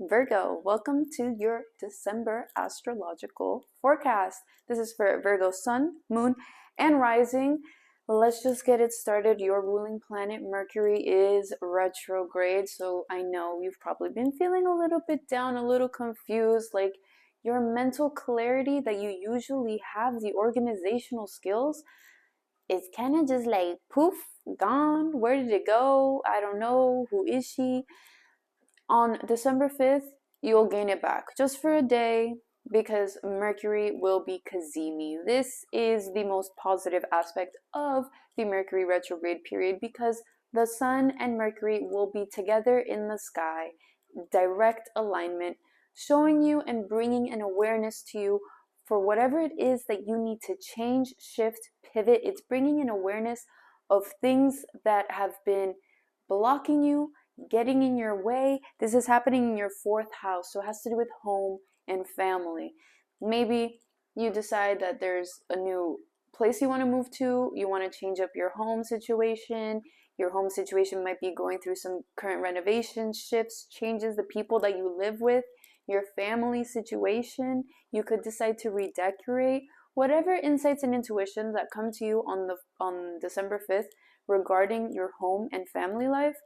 Virgo, welcome to your December astrological forecast. This is for Virgo sun, moon, and rising. Let's just get it started. Your ruling planet Mercury is retrograde, so I know you've probably been feeling a little bit down, a little confused, like your mental clarity that you usually have, the organizational skills, is kind of just like poof, gone. Where did it go? I don't know. Who is she? On December 5th, you'll gain it back just for a day because Mercury will be Kazemi. This is the most positive aspect of the Mercury retrograde period because the Sun and Mercury will be together in the sky, direct alignment, showing you and bringing an awareness to you for whatever it is that you need to change, shift, pivot. It's bringing an awareness of things that have been blocking you, getting in your way. This is happening in your fourth house, so it has to do with home and family. Maybe you decide that there's a new place you want to move to, you want to change up your home situation. Your home situation might be going through some current renovation, shifts, changes, the people that you live with, your family situation. You could decide to redecorate. Whatever insights and intuitions that come to you on December 5th regarding your home and family life,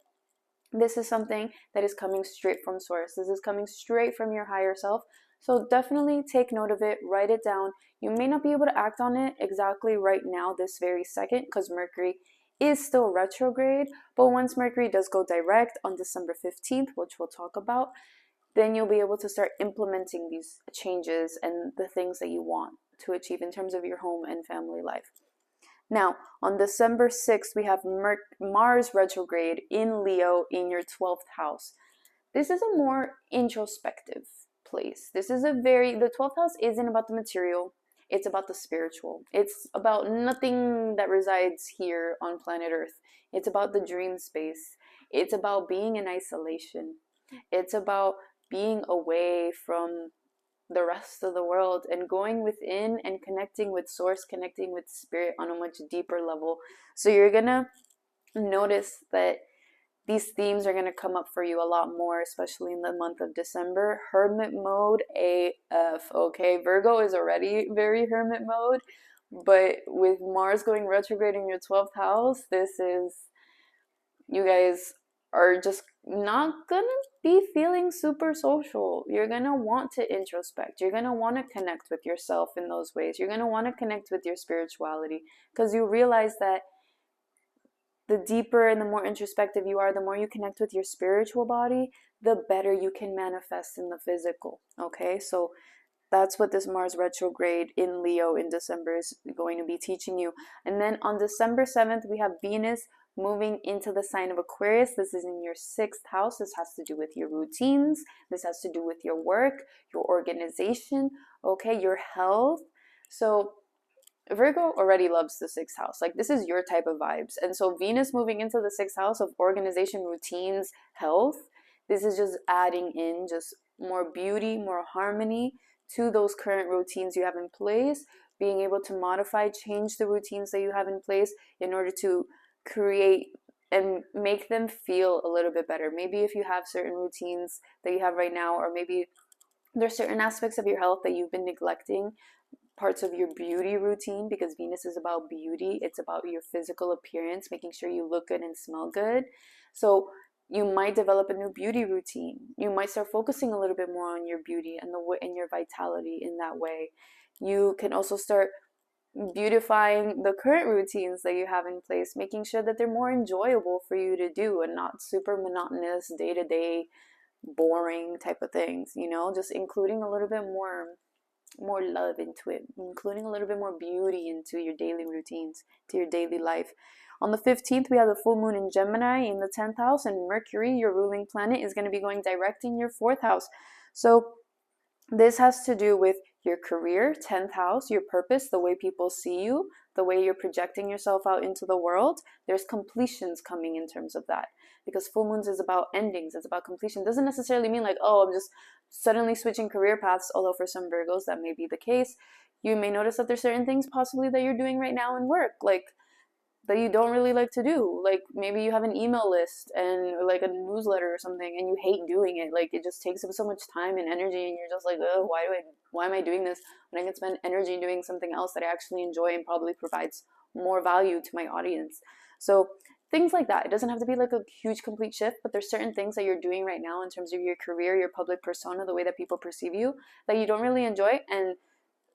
this is something that is coming straight from source. This is coming straight from your higher self. So definitely take note of it, write it down. You may not be able to act on it exactly right now, this very second, because Mercury is still retrograde. But once Mercury does go direct on December 15th, which we'll talk about, then you'll be able to start implementing these changes and the things that you want to achieve in terms of your home and family life. Now, on December 6th, we have Mars retrograde in Leo in your 12th house. This is a more introspective place. The 12th house isn't about the material, it's about the spiritual. It's about nothing that resides here on planet Earth. It's about the dream space. It's about being in isolation. It's about being away from the rest of the world and going within and connecting with source, connecting with spirit on a much deeper level. So you're gonna notice that these themes are going to come up for you a lot more, especially in the month of December. Hermit mode AF, okay? Virgo is already very hermit mode, but with Mars going retrograde in your 12th house, you guys are just not gonna be feeling super social. You're gonna want to introspect. You're gonna want to connect with yourself in those ways. You're gonna want to connect with your spirituality because you realize that the deeper and the more introspective you are, the more you connect with your spiritual body, the better you can manifest in the physical. Okay, so that's what this Mars retrograde in Leo in December is going to be teaching you. And then on December 7th, we have Venus moving into the sign of Aquarius. This is in your 6th house. This has to do with your routines. This has to do with your work, your organization, okay, your health. So Virgo already loves the 6th house. Like, this is your type of vibes. And so Venus moving into the 6th house of organization, routines, health, this is just adding in just more beauty, more harmony to those current routines you have in place, being able to modify, change the routines that you have in place in order to create and make them feel a little bit better. Maybe if you have certain routines that you have right now, or maybe there's certain aspects of your health that you've been neglecting, parts of your beauty routine, because Venus is about beauty. It's about your physical appearance, making sure you look good and smell good. So you might develop a new beauty routine. You might start focusing a little bit more on your beauty and your vitality in that way. You can also start beautifying the current routines that you have in place, making sure that they're more enjoyable for you to do and not super monotonous, day-to-day, boring type of things, just including a little bit more love into it, including a little bit more beauty into your daily routines, to your daily life. On the 15th, we have the full moon in Gemini in the 10th house, and Mercury, your ruling planet, is going to be going direct in your 4th house. So this has to do with your career, 10th house, your purpose, the way people see you, the way you're projecting yourself out into the world. There's completions coming in terms of that, because full moons is about endings, it's about completion. It doesn't necessarily mean like, oh, I'm just suddenly switching career paths, although for some Virgos that may be the case. You may notice that there's certain things possibly that you're doing right now in work, like that you don't really like to do. Like maybe you have an email list and like a newsletter or something and you hate doing it. Like it just takes up so much time and energy and you're just like, oh, why am I doing this when I can spend energy doing something else that I actually enjoy and probably provides more value to my audience. So things like that. It doesn't have to be like a huge complete shift, but there's certain things that you're doing right now in terms of your career, your public persona, the way that people perceive you, that you don't really enjoy and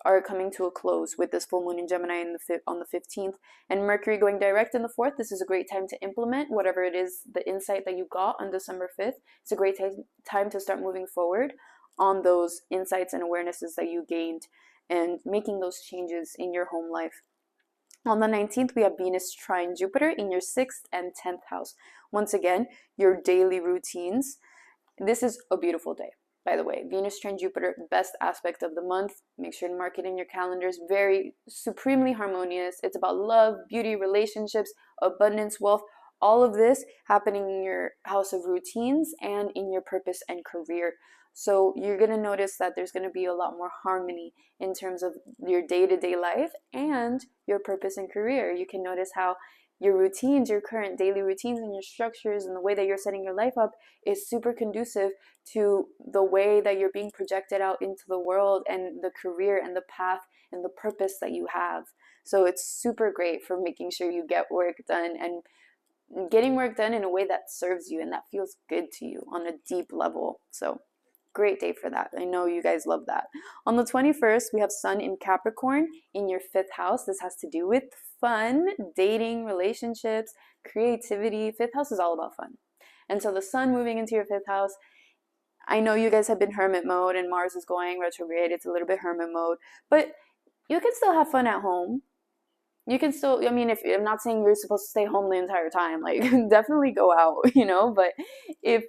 are coming to a close with this full moon in Gemini on the 15th, and Mercury going direct in the 4th. This is a great time to implement whatever it is, the insight that you got on December 5th. It's a great time to start moving forward on those insights and awarenesses that you gained and making those changes in your home life. On the 19th, we have Venus trine Jupiter in your 6th and 10th house. Once again, your daily routines. This is a beautiful day. By the way, Venus trine Jupiter, best aspect of the month. Make sure to mark it in your calendars. Very supremely harmonious. It's about love, beauty, relationships, abundance, wealth, all of this happening in your house of routines and in your purpose and career. So you're going to notice that there's going to be a lot more harmony in terms of your day-to-day life and your purpose and career. You can notice how your routines, your current daily routines and your structures and the way that you're setting your life up is super conducive to the way that you're being projected out into the world and the career and the path and the purpose that you have. So it's super great for making sure you get work done and getting work done in a way that serves you and that feels good to you on a deep level. So great day for that. I know you guys love that. On the 21st, we have Sun in Capricorn in your 5th house. This has to do with fun, dating, relationships, creativity. 5th house is all about fun. And so the Sun moving into your 5th house, I know you guys have been hermit mode and Mars is going retrograde. It's a little bit hermit mode, but you can still have fun at home. You can still, I mean, if I'm not saying you're supposed to stay home the entire time, like definitely go out, but if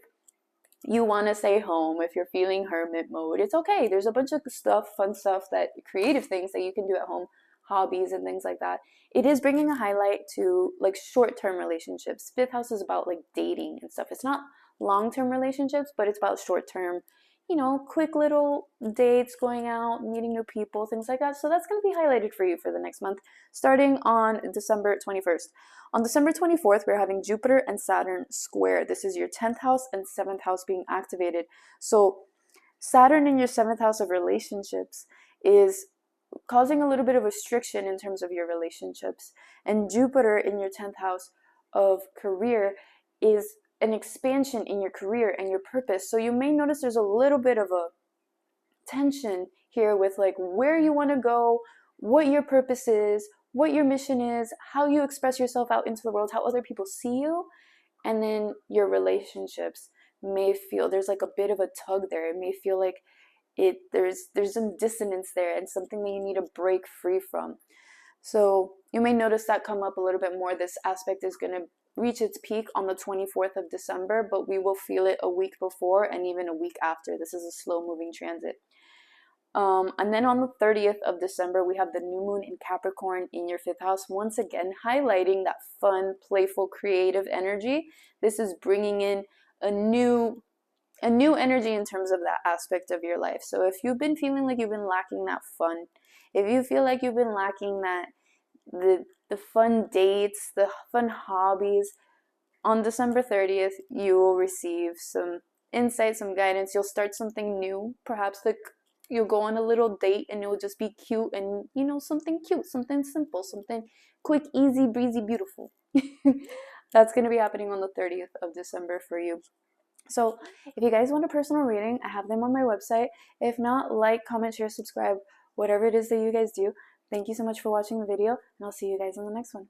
you want to stay home, if you're feeling hermit mode, it's okay. There's a bunch of stuff, fun stuff, that creative things that you can do at home, hobbies and things like that. It is bringing a highlight to like short-term relationships. 5th house is about like dating and stuff. It's not long-term relationships, but it's about short-term, quick little dates, going out, meeting new people, things like that. So that's going to be highlighted for you for the next month, starting on December 21st. On December 24th, we're having Jupiter and Saturn square. This is your 10th house and 7th house being activated. So Saturn in your 7th house of relationships is causing a little bit of restriction in terms of your relationships. And Jupiter in your 10th house of career is an expansion in your career and your purpose. So you may notice there's a little bit of a tension here with like where you want to go, what your purpose is, what your mission is, how you express yourself out into the world, how other people see you, and then your relationships may feel there's like a bit of a tug there. It may feel like there's some dissonance there and something that you need to break free from. So you may notice that come up a little bit more. This aspect is going to reach its peak on the 24th of December, but we will feel it a week before and even a week after. This is a slow moving transit. And then on the 30th of December, we have the new moon in Capricorn in your 5th house, once again highlighting that fun, playful, creative energy. This is bringing in a new energy in terms of that aspect of your life. So if you've been feeling like you've been lacking that fun, if you feel like you've been lacking that the fun dates, the fun hobbies, on December 30th, you will receive some insight, some guidance. You'll start something new, perhaps like you'll go on a little date and it'll just be cute and, something cute, something simple, something quick, easy, breezy, beautiful. That's going to be happening on the 30th of December for you. So if you guys want a personal reading, I have them on my website. If not, like, comment, share, subscribe, whatever it is that you guys do. Thank you so much for watching the video, and I'll see you guys in the next one.